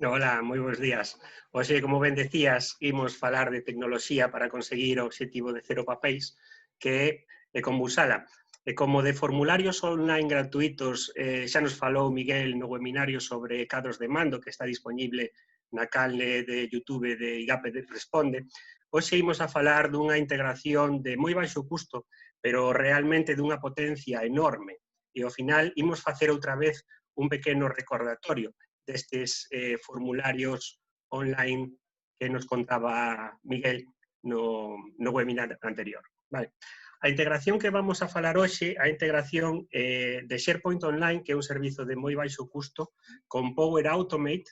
Hola, moi bons días. Hoxe, como ben decías, imos falar de tecnoloxía para conseguir o obxectivo de cero papéis, que é como usala. E como de formularios online gratuitos xa nos falou Miguel no webinario sobre cadros de mando, que está disponible na canle de YouTube de IGAPE Responde, hoxe imos a falar dunha integración de moi baixo custo, pero realmente dunha potencia enorme. E ao final imos facer outra vez un pequeno recordatorio destes formularios online que nos contaba Miguel no webinar anterior. Vale. A integración que vamos a falar hoxe, a integración de SharePoint Online, que é un servizo de moi baixo custo, con Power Automate.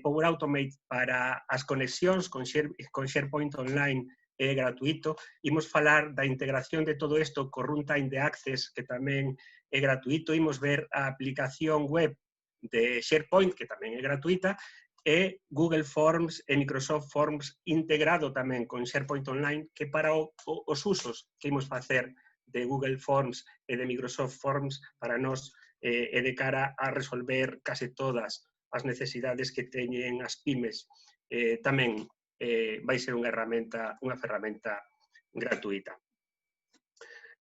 Power Automate para as conexións con SharePoint Online é gratuito. Imos falar da integración de todo isto co Runtime de Access, que tamén é gratuito. Imos ver a aplicación web de SharePoint, que tamén é gratuita, e Google Forms e Microsoft Forms integrado tamén con SharePoint Online, que para os usos que imos facer de Google Forms e de Microsoft Forms para nós e de cara a resolver case todas as necesidades que teñen as pymes, tamén vai ser unha ferramenta gratuita.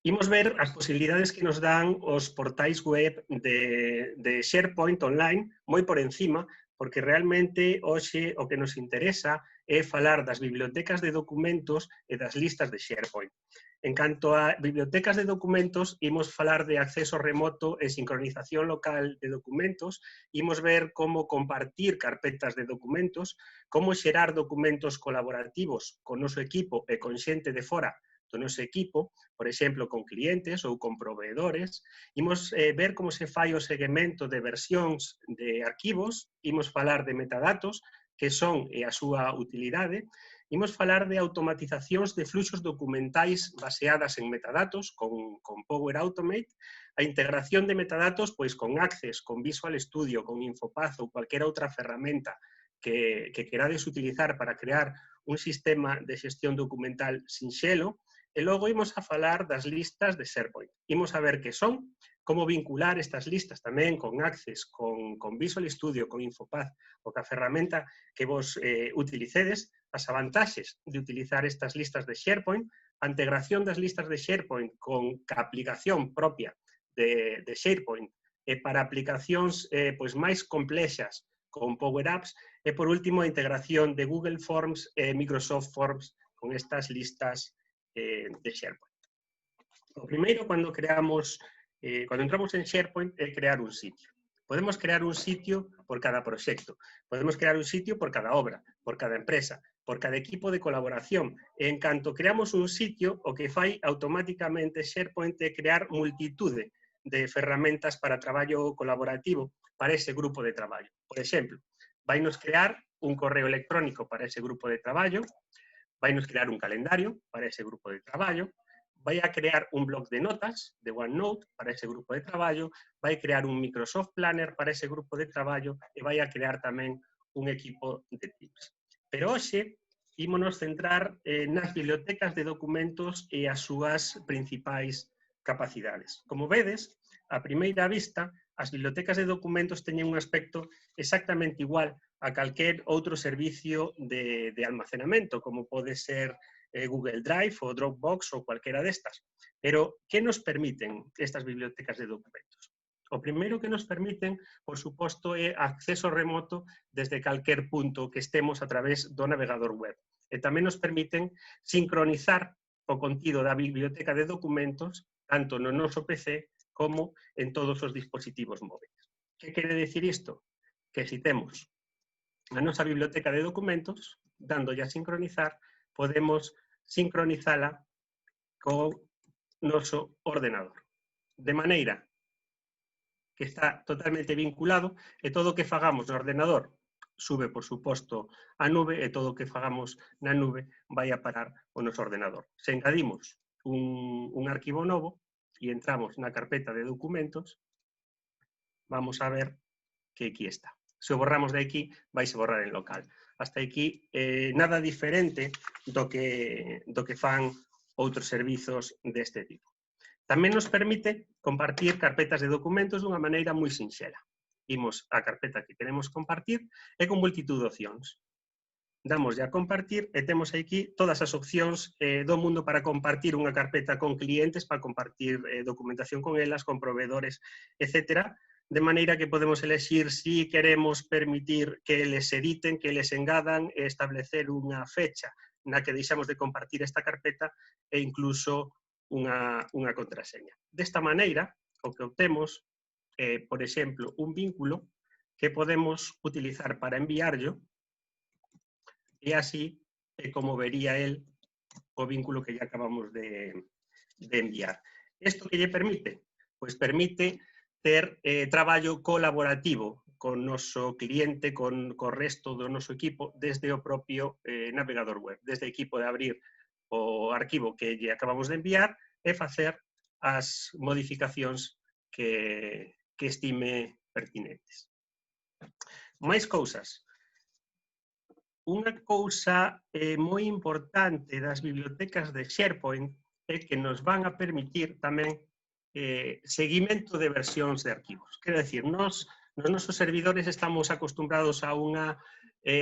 Imos ver as posibilidades que nos dan os portais web de SharePoint Online, moi por encima, porque realmente hoxe o que nos interesa é falar das bibliotecas de documentos e das listas de SharePoint. En canto a bibliotecas de documentos, imos falar de acceso remoto e sincronización local de documentos, imos ver como compartir carpetas de documentos, como xerar documentos colaborativos con noso equipo e con xente de fora do noso equipo, por exemplo, con clientes ou con proveedores. Imos ver como se fai o seguimento de versións de arquivos, imos falar de metadatos, que son a súa utilidade, imos falar de automatizacións de fluxos documentais baseadas en metadatos con Power Automate, a integración de metadatos pois con Access, con Visual Studio, con Infopath ou cualquier outra ferramenta que querades utilizar para crear un sistema de xestión documental sinxelo. E logo imos a falar das listas de SharePoint. Imos a ver que son, como vincular estas listas tamén con Access, con Visual Studio, con Infopath, ou ca ferramenta que vos utilicedes, as avantaxes de utilizar estas listas de SharePoint, a integración das listas de SharePoint con a aplicación propia de SharePoint e para aplicacións pois máis complexas con Power Apps e, por último, a integración de Google Forms e Microsoft Forms con estas listas de SharePoint. O primeiro, cando entramos en SharePoint, é crear un sitio. Podemos crear un sitio por cada proxecto, podemos crear un sitio por cada obra, por cada empresa, por cada equipo de colaboración. E en canto creamos un sitio, o que fai automáticamente SharePoint é crear multitude de ferramentas para traballo colaborativo para ese grupo de traballo. Por exemplo, vai nos crear un correo electrónico para ese grupo de traballo, vai nos crear un calendario para ese grupo de traballo, vai a crear un blog de notas de OneNote para ese grupo de traballo, vai crear un Microsoft Planner para ese grupo de traballo e vai a crear tamén un equipo de Teams. Pero hoxe, ímonos centrar nas bibliotecas de documentos e as súas principais capacidades. Como vedes, a primeira vista, as bibliotecas de documentos teñen un aspecto exactamente igual a calquer outro servicio de almacenamento, como pode ser Google Drive ou Dropbox ou cualquera destas. Pero, que nos permiten estas bibliotecas de documentos? O primeiro que nos permiten, por suposto, é acceso remoto desde calquer punto que estemos a través do navegador web. E tamén nos permiten sincronizar o contido da biblioteca de documentos tanto no noso PC como en todos os dispositivos móviles. Que quere dicir isto? Que se temos a nosa biblioteca de documentos, dándolle a sincronizar, podemos sincronizala co noso ordenador. De maneira que está totalmente vinculado e todo o que fagamos no ordenador sube, por suposto, a nube e todo o que fagamos na nube vai a parar o noso ordenador. Se engadimos un arquivo novo e entramos na carpeta de documentos, vamos a ver que aquí está. Se o borramos de aquí, vais a borrar en local. Hasta aquí, nada diferente do que fan outros servizos deste tipo. Tamén nos permite compartir carpetas de documentos dunha maneira moi sinxela. imos á carpeta que queremos compartir e con multitud de opcións. Damos a compartir e temos aquí todas as opcións do mundo para compartir unha carpeta con clientes, para compartir documentación con elas, con proveedores, etc. De maneira que podemos elegir si queremos permitir que eles editen, que eles engadan e establecer unha fecha na que deixamos de compartir esta carpeta e incluso unha contraseña. Desta maneira, o que obtemos é, por exemplo, un vínculo que podemos utilizar para enviarlo e así é como vería el o vínculo que ya acabamos de enviar. Isto que lle permite? Pois permite ter traballo colaborativo con noso cliente, con o resto do noso equipo, desde o propio navegador web, desde o equipo de abrir o arquivo que lle acabamos de enviar e facer as modificacións que estime pertinentes. Máis cousas. Unha cousa moi importante das bibliotecas de SharePoint é que nos van a permitir tamén seguimento de versións de arquivos. Quero decir, nos nosos servidores estamos acostumbrados a unha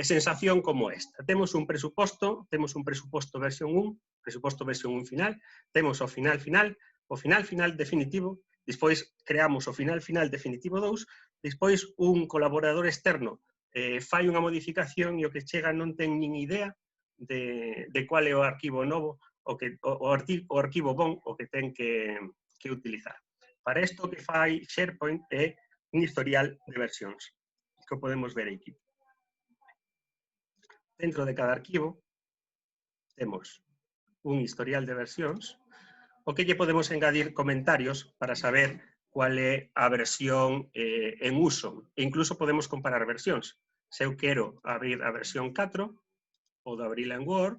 sensación como esta. Temos un presuposto versión 1, presuposto versión 1 final, temos o final final definitivo, despois creamos o final final definitivo 2, despois un colaborador externo fai unha modificación e o que chega non ten nin idea de cual é o arquivo novo, o arquivo bon o que ten que utilizar. Para isto que fai SharePoint é un historial de versións, que podemos ver aquí. Dentro de cada arquivo temos un historial de versións, o que lle podemos engadir comentarios para saber cual é a versión en uso. E incluso podemos comparar versións. Se eu quero abrir a versión 4, podo abrila en Word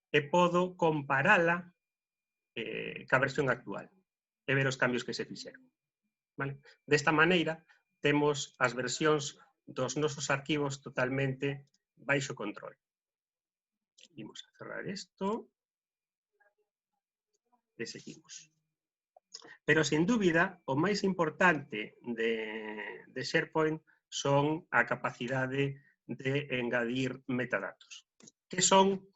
e podo comparala ca versión actual e ver os cambios que se fixeron. Vale? Desta maneira, temos as versións dos nosos arquivos totalmente baixo control. Imos a cerrar isto e seguimos. Pero, sin dúbida, o máis importante de SharePoint son a capacidade de engadir metadatos. Que son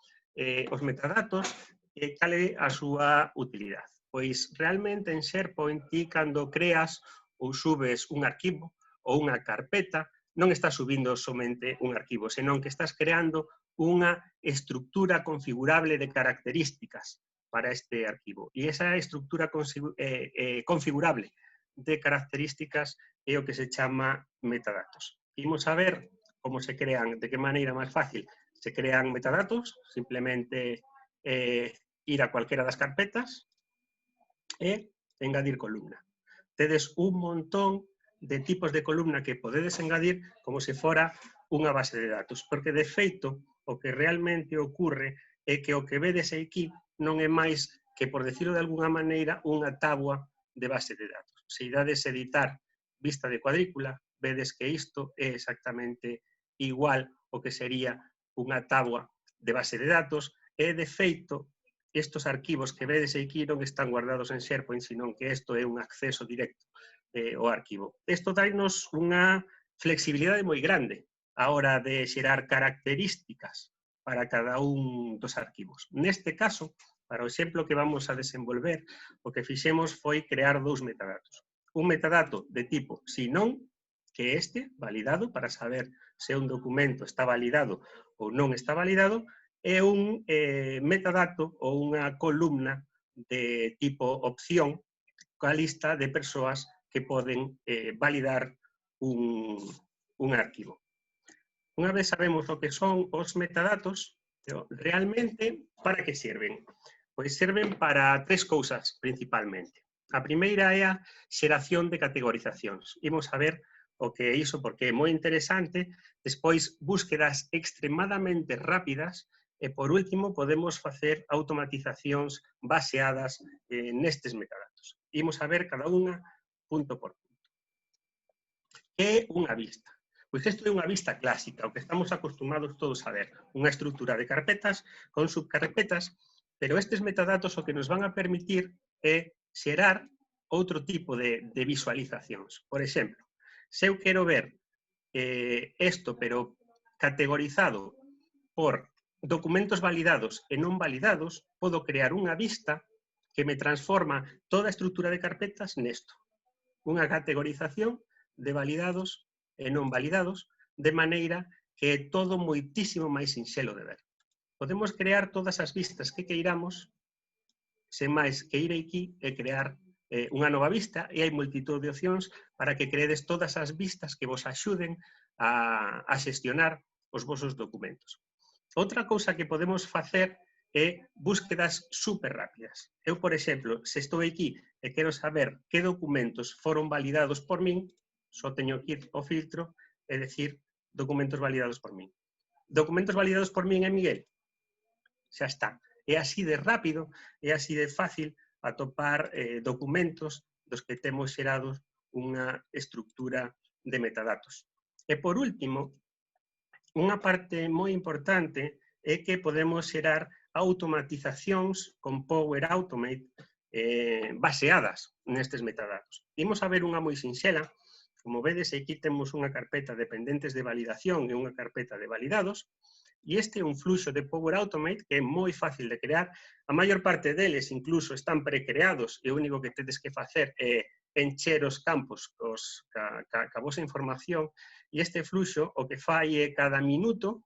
os metadatos e cal é a súa utilidade? Pois, realmente, en SharePoint, ti, cando creas ou subes un arquivo ou unha carpeta, non estás subindo somente un arquivo, senón que estás creando unha estructura configurable de características para este arquivo. E esa estructura configurable de características é o que se chama metadatos. Imos a ver como se crean, de que maneira máis fácil se crean metadatos, simplemente ir a cualquiera das carpetas e engadir columna. Tedes un montón de tipos de columna que podedes engadir como se fora unha base de datos, porque de feito o que realmente ocurre é que o que vedes aquí non é máis que, por decirlo de alguna maneira, unha táboa de base de datos. Se idades editar vista de cuadrícula, vedes que isto é exactamente igual ao que sería unha táboa de base de datos e, de feito, estos arquivos que vedes aquí non están guardados en SharePoint, senón que isto é un acceso directo ao arquivo. Isto dainos unha flexibilidade moi grande a hora de xerar características para cada un dos arquivos. Neste caso, para o exemplo que vamos a desenvolver, o que fixemos foi crear dous metadatos. Un metadato de tipo si non, que é este, validado, para saber se un documento está validado ou non está validado, e un metadato ou unha columna de tipo opción coa lista de persoas que poden validar un arquivo. Unha vez sabemos o que son os metadatos, realmente, para que serven? Pois serven para tres cousas, principalmente. A primeira é a xeración de categorizacións. Imos a ver o que é iso, porque é moi interesante. Despois, búsquedas extremadamente rápidas e, por último, podemos facer automatizacións baseadas nestes metadatos. Imos a ver cada unha punto por punto. Que é unha vista? Pois isto é unha vista clásica, o que estamos acostumados todos a ver. Unha estrutura de carpetas con subcarpetas, pero estes metadatos o que nos van a permitir é xerar outro tipo de visualizacións. Por exemplo, Se eu quero ver isto, pero categorizado por documentos validados e non validados, podo crear unha vista que me transforma toda a estrutura de carpetas nesto. Unha categorización de validados e non validados, de maneira que é todo moitísimo máis sinxelo de ver. Podemos crear todas as vistas que queiramos, sen máis que ir aquí e crear unha nova vista, e hai multitud de opcións para que creedes todas as vistas que vos axuden a xestionar os vosos documentos. Outra cousa que podemos facer é búsquedas super rápidas. Eu, por exemplo, se estou aquí e quero saber que documentos foron validados por min, só teño que ir ao filtro e decir documentos validados por min. Documentos validados por min é Miguel. Xa está. É así de rápido, é así de fácil atopar documentos dos que temos xerados unha estructura de metadatos. E por último, unha parte moi importante é que podemos xerar automatizacións con Power Automate baseadas nestes metadatos. Imos a ver unha moi sinxela. Como vedes, aquí temos unha carpeta de pendentes de validación e unha carpeta de validados, e este é un fluxo de Power Automate que é moi fácil de crear. A maior parte deles incluso están precreados e o único que tedes que facer é encher os campos ca vosa información, e este fluxo o que fai é cada minuto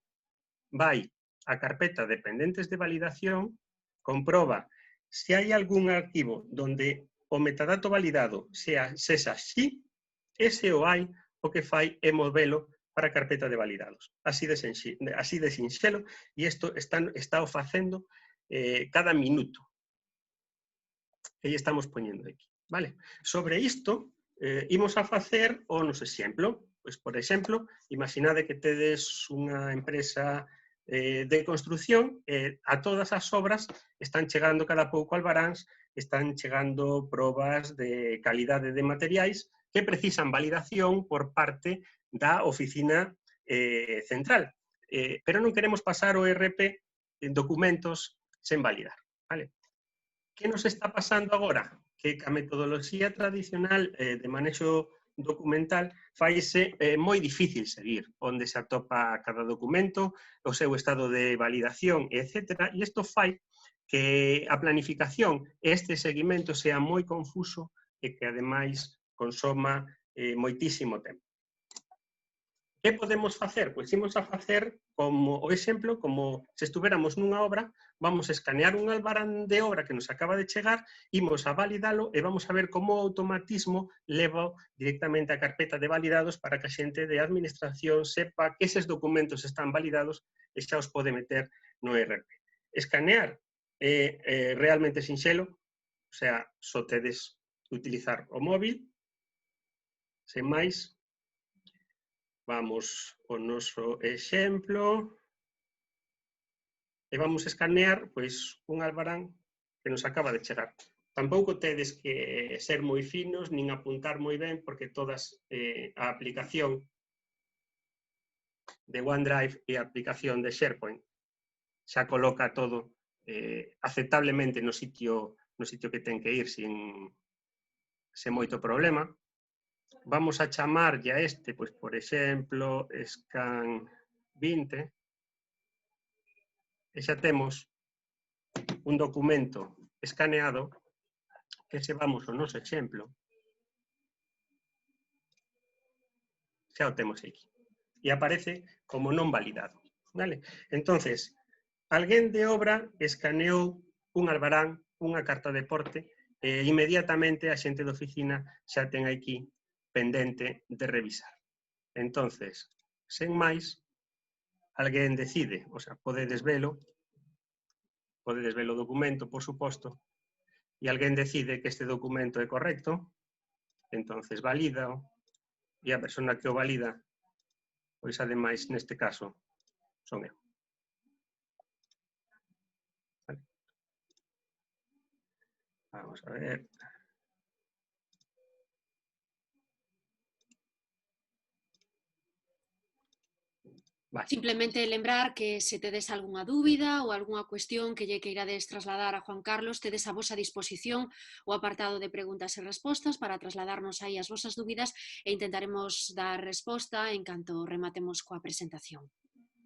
vai a carpeta de pendentes de validación, comproba se hai algún arquivo donde o metadato validado sexa sí, e se o hai, o que fai é movelo para a carpeta de validados. Así de sinxelo, e isto está o facendo cada minuto. E estamos poñendo aquí. Vale? Sobre isto, imos a facer o noso exemplo. Pois, por exemplo, imaginade que tedes unha empresa de construcción e a todas as obras están chegando cada pouco albaráns, están chegando probas de calidade de materiais que precisan validación por parte da oficina central. Pero non queremos pasar o ERP en documentos sen validar. Vale? Que nos está pasando agora? Que a metodoloxía tradicional de manexo documental faise moi difícil seguir, onde se atopa cada documento, o seu estado de validación, etc. E isto fai que a planificación e este seguimento sea moi confuso e que, ademais, consoma moitísimo tempo. Que podemos facer? Pois imos a facer como o exemplo, como se estuveramos nunha obra, vamos a escanear un albarán de obra que nos acaba de chegar, imos a validalo e vamos a ver como o automatismo leva directamente a carpeta de validados para que a xente de administración sepa que eses documentos están validados e xa os pode meter no ERP. Escanear é realmente sinxelo, o sea, só tedes que utilizar o móvil, sen máis. Vamos ao noso exemplo e vamos a escanear pois, un albarán que nos acaba de chegar. Tampouco tedes que ser moi finos nin apuntar moi ben porque todas a aplicación de OneDrive e a aplicación de SharePoint xa coloca todo aceptablemente no sitio que ten que ir sen moito problema. Vamos a chamarlle a este, pois, por exemplo, scan 20, e xa temos un documento escaneado que se vamos ao noso exemplo, xa o temos aquí. E aparece como non validado. Vale? Entonces, alguén de obra escaneou un albarán, unha carta de porte, e inmediatamente a xente de oficina xa ten aquí pendente de revisar. Entonces, sen máis, alguén decide, o sea, podedes velo o documento, por suposto, e alguén decide que este documento é correcto, entonces valida, e a persona que o valida, pois ademais, neste caso, son eu. Vale. Vamos a ver. Vale. Simplemente lembrar que se tedes algunha dúbida ou algunha cuestión que lle queirades trasladar a Juan Carlos, tedes a vosa disposición o apartado de preguntas e respostas para trasladarnos aí as vosas dúbidas e intentaremos dar resposta en canto rematemos coa presentación.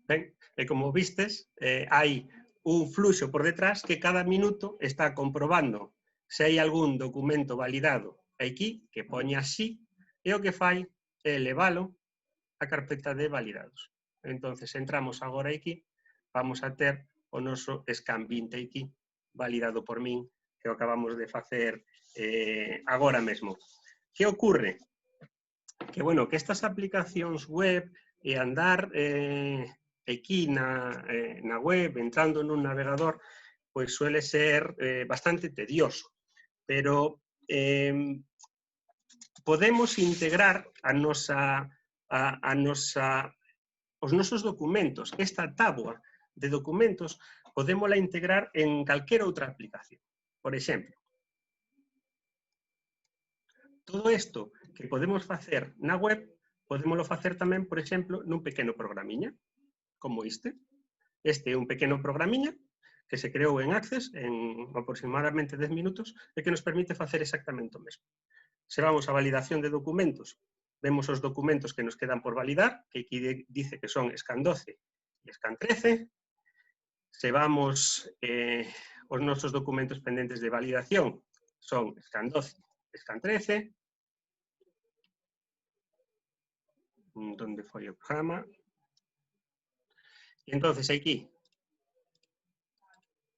Ben, e como vistes, hai un fluxo por detrás que cada minuto está comprobando se hai algún documento validado aquí, que poña así, e o que fai é leválo a carpeta de validados. Entonces, entramos agora aquí, vamos a ter o noso scan 20 aquí, validado por min, que o acabamos de facer agora mesmo. Que ocorre? Que, bueno, que estas aplicacións web e andar aquí na web, entrando nun navegador, pois suele ser bastante tedioso, pero podemos integrar os nosos documentos. Esta táboa de documentos podémola integrar en calquera outra aplicación. Por exemplo, todo isto que podemos facer na web, podémolo facer tamén, por exemplo, nun pequeno programiña, como este. Este é un pequeno programiña que se creou en Access en aproximadamente 10 minutos e que nos permite facer exactamente o mesmo. Se vamos a validación de documentos, vemos os documentos que nos quedan por validar, que aquí dice que son Scan 12 e Scan 13. Se vamos os nosos documentos pendentes de validación, son Scan 12 e Scan 13. Donde foi o programa? E entonces aquí,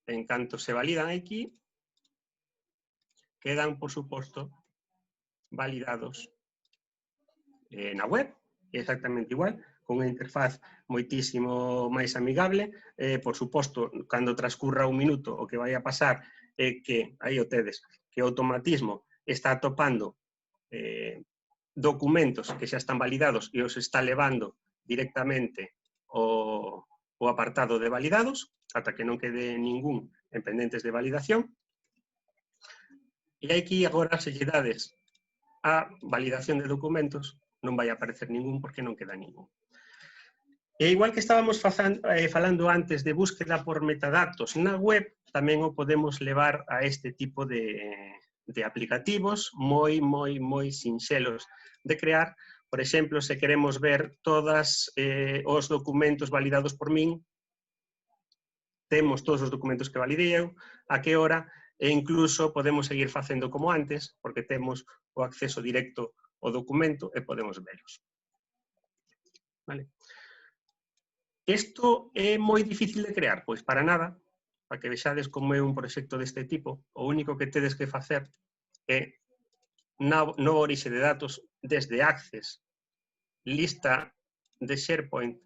en canto se validan aquí, quedan, por suposto, validados na web, exactamente igual, con unha interfaz moitísimo máis amigable. Por suposto, cando transcurra un minuto, o que vai a pasar é que, aí o tedes, que o automatismo está atopando documentos que xa están validados e os está levando directamente o apartado de validados, ata que non quede ningún en pendentes de validación. E aquí agora, se lle dades a validación de documentos, non vai aparecer ningún porque non queda ningún. E igual que estábamos falando antes de búsqueda por metadatos na web, tamén o podemos levar a este tipo de aplicativos moi sinxelos de crear. Por exemplo, se queremos ver todos os documentos validados por min, temos todos os documentos que validei eu, a que hora, e incluso podemos seguir facendo como antes, porque temos o acceso directo ao documento e podemos velos. Vale. Isto é moi difícil de crear? Pois para nada, para que vexades como é un proxecto deste tipo, o único que tedes que facer é no orixe de datos desde Access, lista de SharePoint,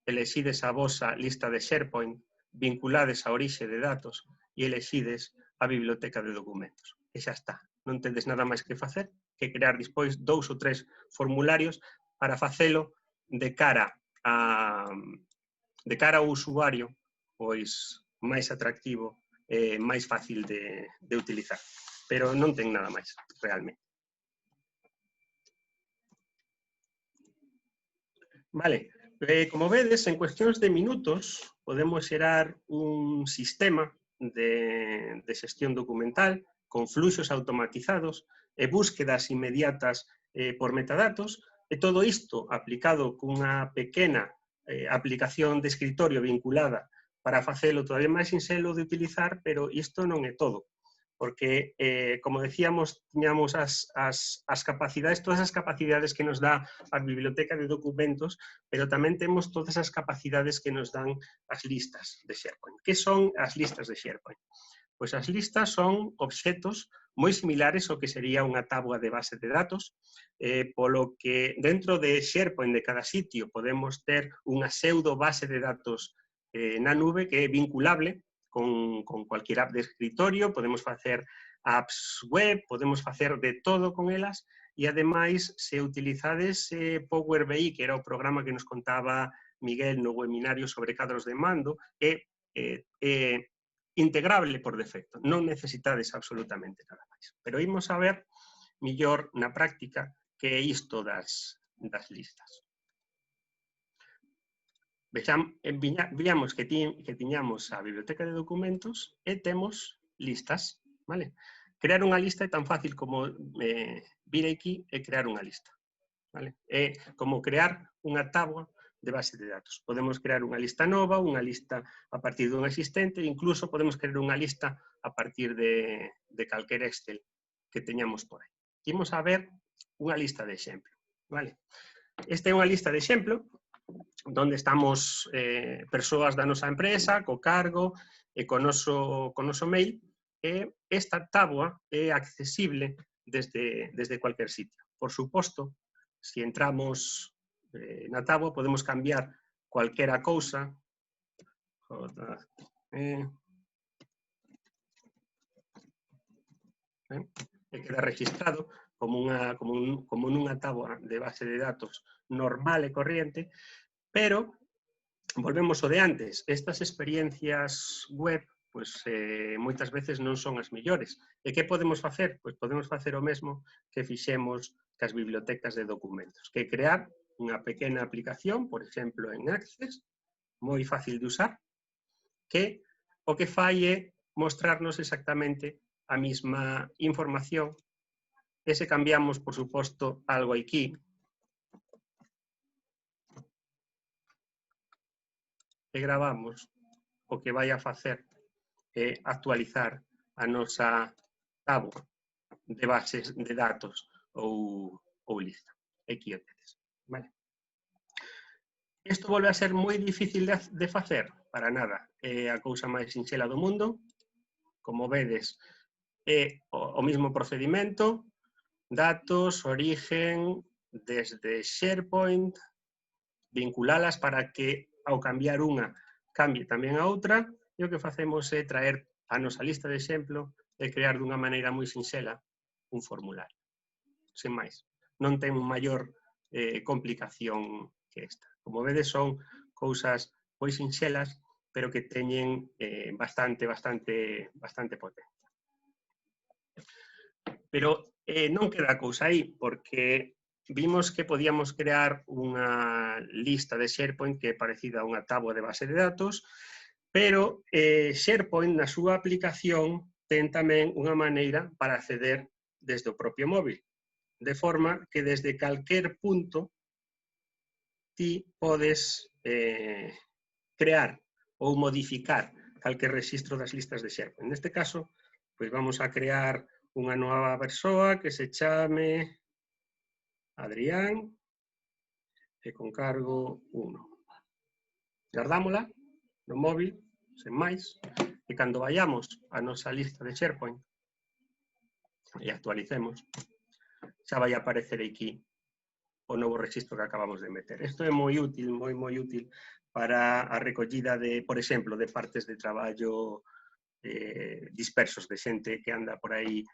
elexides a vosa lista de SharePoint, vinculades a orixe de datos e elexides a biblioteca de documentos. E xa está. Non tedes nada máis que facer que crear despois 2 ou 3 formularios para facelo de cara ao usuario, pois máis atractivo e máis fácil de utilizar. Pero non ten nada máis, realmente. Vale, como vedes, en cuestións de minutos podemos xerar un sistema de xestión documental con fluxos automatizados e búsquedas inmediatas por metadatos, e todo isto aplicado cunha pequena aplicación de escritorio vinculada para facelo todavía máis sinxelo de utilizar, pero isto non é todo, porque, como decíamos, tiñamos as capacidades, todas as capacidades que nos dá a biblioteca de documentos, pero tamén temos todas as capacidades que nos dan as listas de SharePoint. Que son as listas de SharePoint? Pois as listas son obxetos moi similares ao que sería unha táboa de base de datos, polo que dentro de SharePoint de cada sitio podemos ter unha pseudo base de datos na nube que é vinculable con cualquier app de escritorio, podemos facer apps web, podemos facer de todo con elas, e ademais, se utilizades Power BI, que era o programa que nos contaba Miguel no webinario sobre cadros de mando, é integrable por defecto, non necesitades absolutamente nada máis. Pero imos a ver millor na práctica que é isto das listas. Víamos que tiñamos a biblioteca de documentos e temos listas, vale? Crear unha lista é tan fácil como vir aquí e crear unha lista, vale? É como crear unha táboa de base de datos. Podemos crear unha lista nova, unha lista a partir dunha existente, incluso podemos crear unha lista a partir de calquer Excel que teñamos por aí. Imos a ver unha lista de exemplo, vale? Esta é unha lista de exemplo onde estamos persoas da nosa empresa, co cargo e co noso mail, e esta táboa é accesible desde cualquier sitio. Por suposto, se entramos na táboa, podemos cambiar cualquera cousa, e queda registrado como nunha táboa de base de datos normal e corriente, pero volvemos ao de antes. Estas experiencias web pois, moitas veces non son as mellores. E que podemos facer? Pois podemos facer o mesmo que fixemos cas bibliotecas de documentos, que crear unha pequena aplicación, por exemplo, en Access, moi fácil de usar, que o que fai é mostrarnos exactamente a mesma información, e se cambiamos, por suposto, algo aquí, e gravamos, o que vai a facer é actualizar a nosa táboa de bases de datos ou lista. Aquí o tedes. Vale. Isto volve a ser moi difícil de facer? Para nada. É a cousa máis sinxela do mundo. Como vedes, é o mesmo procedimento, datos, origen, desde SharePoint, vinculalas para que ao cambiar unha cambie tamén a outra, e o que facemos é traer a nosa lista de exemplo e crear dunha maneira moi sinxela un formulario. Sen máis. Non ten maior complicación que esta. Como vedes, son cousas moi sinxelas, pero que teñen bastante potencia. Pero non queda cousa aí, porque vimos que podíamos crear unha lista de SharePoint que é parecida a unha táboa de base de datos, pero SharePoint na súa aplicación ten tamén unha maneira para acceder desde o propio móvil, de forma que desde calquer punto ti podes crear ou modificar calquer registro das listas de SharePoint. Neste caso, pois vamos a crear unha nova persoa que se chame Adrián, e con cargo 1. Guardámola no móvil, sen máis, e cando vayamos a nosa lista de SharePoint e actualicemos, xa vai aparecer aquí o novo registro que acabamos de meter. Isto é moi útil, moi útil para a recollida de, por exemplo, de partes de traballo dispersos de xente que anda por aí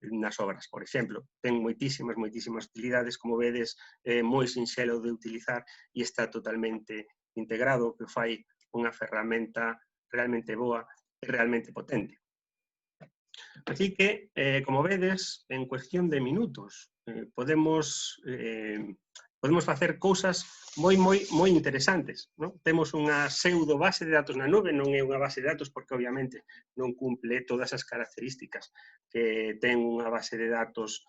nas obras, por exemplo. Ten moitísimas utilidades, como vedes, moi sinxelo de utilizar e está totalmente integrado, que fai unha ferramenta realmente boa e realmente potente. Así que, como vedes, en cuestión de minutos, podemos facer cousas moi interesantes. Non? Temos unha pseudo base de datos na nube, non é unha base de datos porque obviamente non cumple todas as características que ten unha base de datos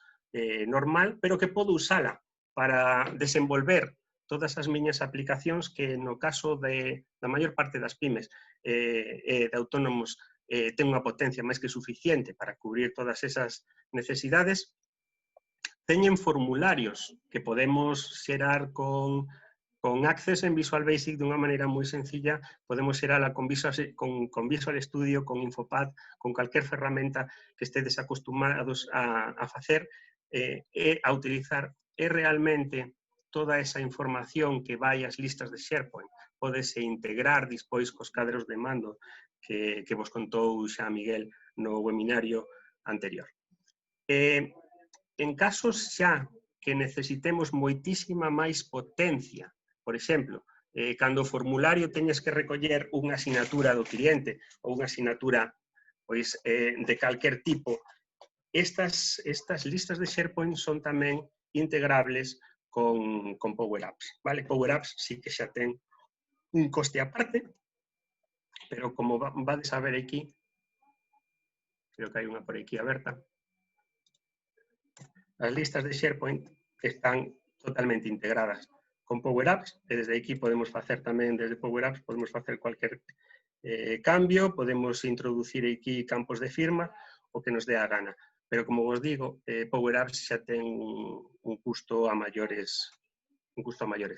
normal, pero que podo usala para desenvolver todas as miñas aplicacións que no caso da maior parte das pymes e de autónomos ten unha potencia máis que suficiente para cubrir todas esas necesidades. Teñen formularios que podemos xerar con Access en Visual Basic dunha maneira moi sencilla. Podemos xerala con Visual Studio, con Infopad, con calquer ferramenta que estedes acostumados a facer e a utilizar. E realmente toda esa información que vai ás listas de SharePoint pódese integrar despois cos cadros de mando que vos contou xa Miguel no webinario anterior. En casos xa que necesitemos moitísima máis potencia, por exemplo, cando o formulario teñes que recoller unha asignatura do cliente ou unha asignatura de calquer tipo, estas listas de SharePoint son tamén integrables con Power Apps. Power Apps sí que xa ten un coste aparte, pero como vades a ver aquí, creo que hai unha por aquí aberta, as listas de SharePoint están totalmente integradas con Power Apps, e desde aquí podemos facer tamén, desde Power Apps, podemos facer cualquier cambio, podemos introducir aquí campos de firma, o que nos dé a gana. Pero, como vos digo, Power Apps xa ten un custo a maiores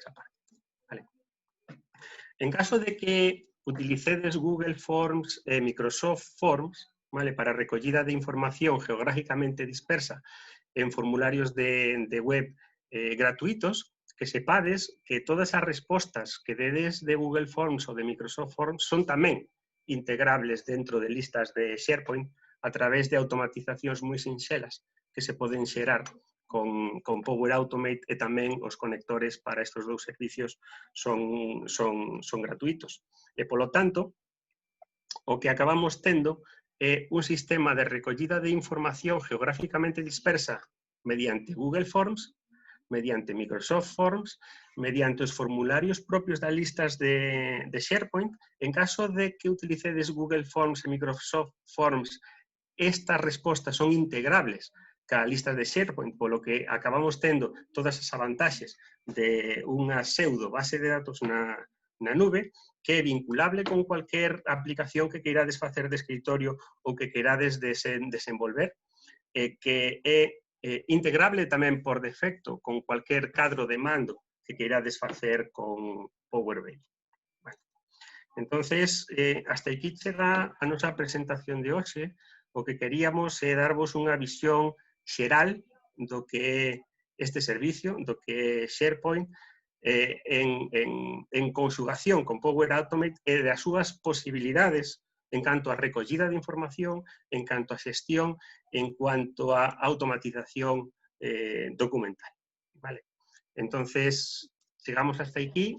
aparte. Vale. En caso de que utilicedes Google Forms e Microsoft Forms, vale, para recollida de información geográficamente dispersa en formularios de web gratuitos, que sepades que todas as respostas que dedes de Google Forms ou de Microsoft Forms son tamén integrables dentro de listas de SharePoint a través de automatizacións moi sinxelas que se poden xerar con Power Automate, e tamén os conectores para estes dous servicios son gratuitos. E, polo tanto, o que acabamos tendo é un sistema de recollida de información geográficamente dispersa mediante Google Forms, mediante Microsoft Forms, mediante os formularios propios das listas de SharePoint. En caso de que utilicedes Google Forms e Microsoft Forms, estas respostas son integrables ca lista de SharePoint, polo que acabamos tendo todas as avantaxes de unha pseudo base de datos na nube, que é vinculable con cualquier aplicación que queirades facer de escritorio ou que queirades desenvolver, que é integrable tamén por defecto con cualquier cadro de mando que queirades facer con Power BI. Bueno, entonces, hasta aquí chega a nosa presentación de hoxe. O que queríamos é darvos unha visión xeral do que é este servicio, do que é SharePoint, en conxugación con Power Automate, e das súas posibilidades en canto a recollida de información, en canto a xestión, en cuanto a automatización documental. Vale. Entonces, chegamos hasta aquí